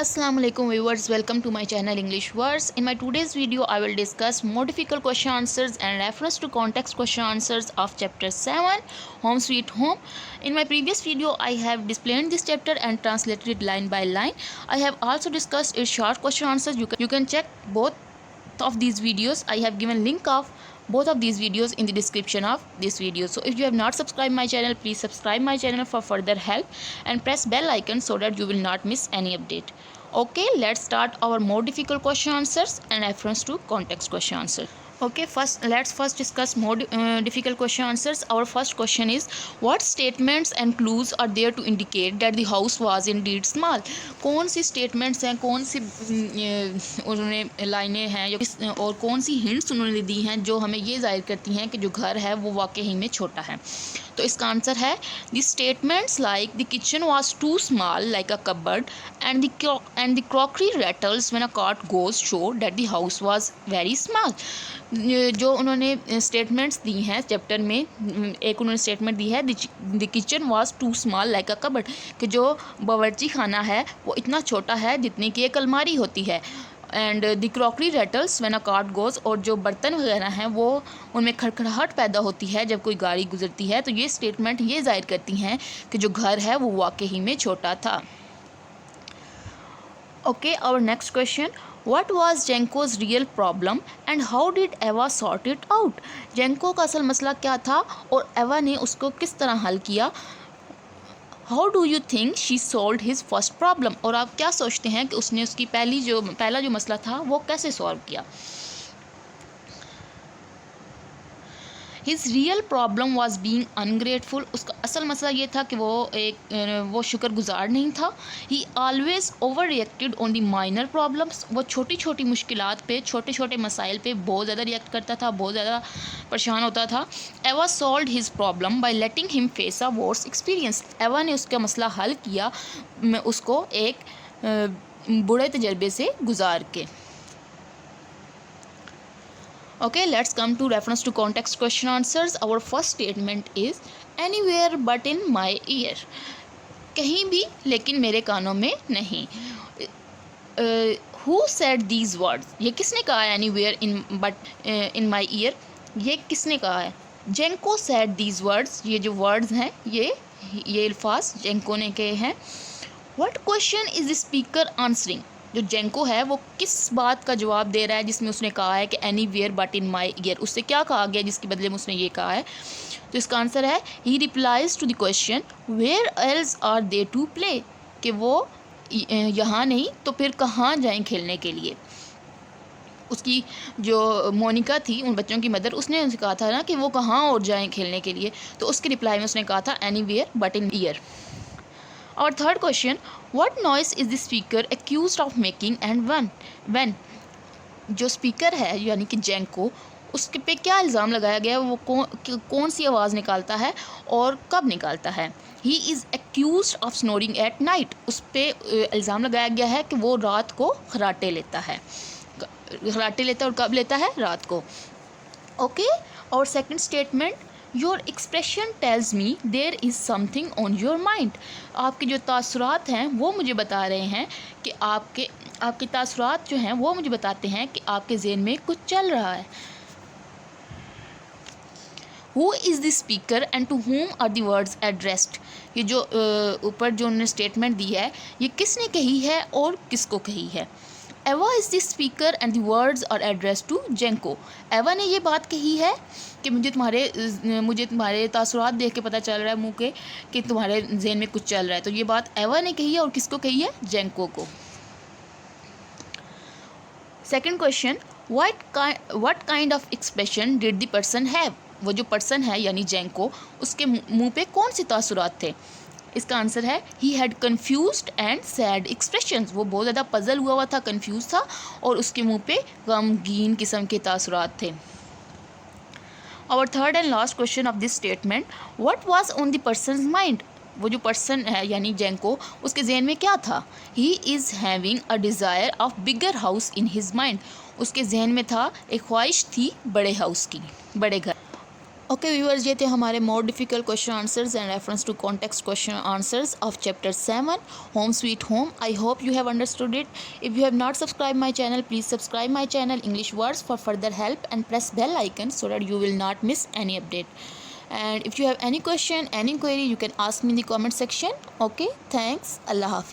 Assalamualaikum viewers, welcome to my channel English Words. In my today's video I will discuss more difficult question answers and reference to context question answers of chapter 7 Home Sweet Home. In my previous video I have explained this chapter and translated it line by line. I have also discussed its short question answers. You can check both of these videos. I have given link of both of these videos in the description of this video. So if you have not subscribed my channel, please subscribe my channel for further help and press bell icon so that you will not miss any update. Okay, let's start our more difficult question answers and reference to context question answer. Okay, let's first discuss more difficult question answers. Our first question is, what statements and clues are there to indicate that the house was indeed small? कौन सी statements हैं, कौन सी उन्होंने लाइनें हैं और कौन सी hints उन्होंने दी हैं जो हमें ये जाहिर करती हैं कि जो घर है वो वाकई में छोटा है. तो इसका आंसर है, the statements like the kitchen was too small like a cupboard and the crockery rattles when a cart goes show that the house was very small. जो उन्होंने स्टेटमेंट्स दी हैं चैप्टर में, एक उन्होंने स्टेटमेंट दी है the kitchen was too small like a cupboard, कि जो बावर्ची खाना है वो इतना छोटा है जितनी कि एक अलमारी होती है. And the crockery rattles when a cart goes, और जो बर्तन वगैरह हैं वो उनमें खड़खड़ाहट पैदा होती है जब कोई गाड़ी गुजरती है. तो ये स्टेटमेंट ये जाहिर करती हैं कि जो घर है वो वाकई में छोटा था. Okay, our next question. What was Jenko's real problem and how did Eva sort it out? जेंको का असल मसला क्या था और एवा ने उसको किस तरह हल किया? How do you think she solved his first problem? और आप क्या सोचते हैं कि उसने उसकी पहला जो मसला था वो कैसे सॉल्व किया? His real problem was being ungrateful. उसका असल मसला ये था कि वो शुक्रगुजार नहीं था. He always overreacted on the minor problems. वो छोटी छोटी मुश्किलात पे, छोटे छोटे मसाइल पे बहुत ज़्यादा रिएक्ट करता था, बहुत ज़्यादा परेशान होता था. Eva solved his problem by letting him face a worse experience. एवा ने उसका मसला हल किया उसको एक बुरे तजर्बे से गुजार के. Okay, let's come to reference to context question answers. Our first statement is anywhere but in my ear. कहीं भी लेकिन मेरे कानों में नहीं. Who said these words? ये किसने कहा है anywhere in my ear? ये किसने कहा है? जेंको said these words. ये जो words हैं ये अल्फाज जेंको ने कहे हैं. What question is the speaker answering? जो जेंको है वो किस बात का जवाब दे रहा है जिसमें उसने कहा है कि anywhere but in my year? उससे क्या कहा गया जिसके बदले में उसने ये कहा है? तो इसका आंसर है, he replies to the question where else are they to play, कि वो यहाँ नहीं तो फिर कहाँ जाएं खेलने के लिए. उसकी जो मोनिका थी उन बच्चों की मदर, उसने उनसे कहा था ना कि वो कहाँ और जाएं खेलने के लिए, तो उसके रिप्लाई में उसने कहा था एनीवेयर बट इन ईयर. और third question, what noise is the speaker accused of making and when? जो स्पीकर है यानी कि जेंको, उसके पे क्या इल्ज़ाम लगाया गया है, वो कौन सी आवाज़ निकालता है और कब निकालता है? He is accused of snoring at night. उस पर इल्ज़ाम लगाया गया है कि वो रात को खराटे लेता है. और कब लेता है? रात को. ओके, और second statement, your expression tells me there is something on your mind. आपके जो तासुरात हैं वो मुझे बता रहे हैं कि आपके तासुरात जो हैं वो मुझे बताते हैं कि आपके ज़हन में कुछ चल रहा है. Who is the speaker and to whom are the words addressed? ये जो ऊपर जो उन्होंने स्टेटमेंट दी है ये किसने कही है और किसको कही है? Ava is the speaker and the words are address to Jenko. Ava ने ये बात कही है कि मुझे तुम्हारे तासुरात देख के पता चल रहा है मुँह के कि तुम्हारे जहन में कुछ चल रहा है. तो ये बात एवा ने कही है और किसको कही है? जेंको को. Second question, what kind of expression did the person have? वो जो पर्सन है यानी जेंको, उसके मुँह पे कौन से तासुरात थे? इसका आंसर है, he had confused and sad expressions. वो बहुत ज़्यादा पजल हुआ था, कन्फ्यूज था और उसके मुंह पे गमगीन किस्म के तासुरात थे. और third and last question of this statement, what was on the persons mind? वो जो पर्सन है यानी जेंको, उसके जहन में क्या था? He is having a desire of bigger house in his mind. उसके जहन में था, एक ख्वाहिश थी बड़े हाउस की, बड़े घर. ओके व्यूअर्स, ये थे हमारे more difficult question answers and reference to context question answers of chapter 7 home sweet home. I hope you have understood it. If you have not subscribed my channel, please subscribe my channel English Words for further help and press bell icon so that you will not miss any update. And if you have any question, any query, you can ask me in the comment section. Okay, thanks. Allah Hafiz.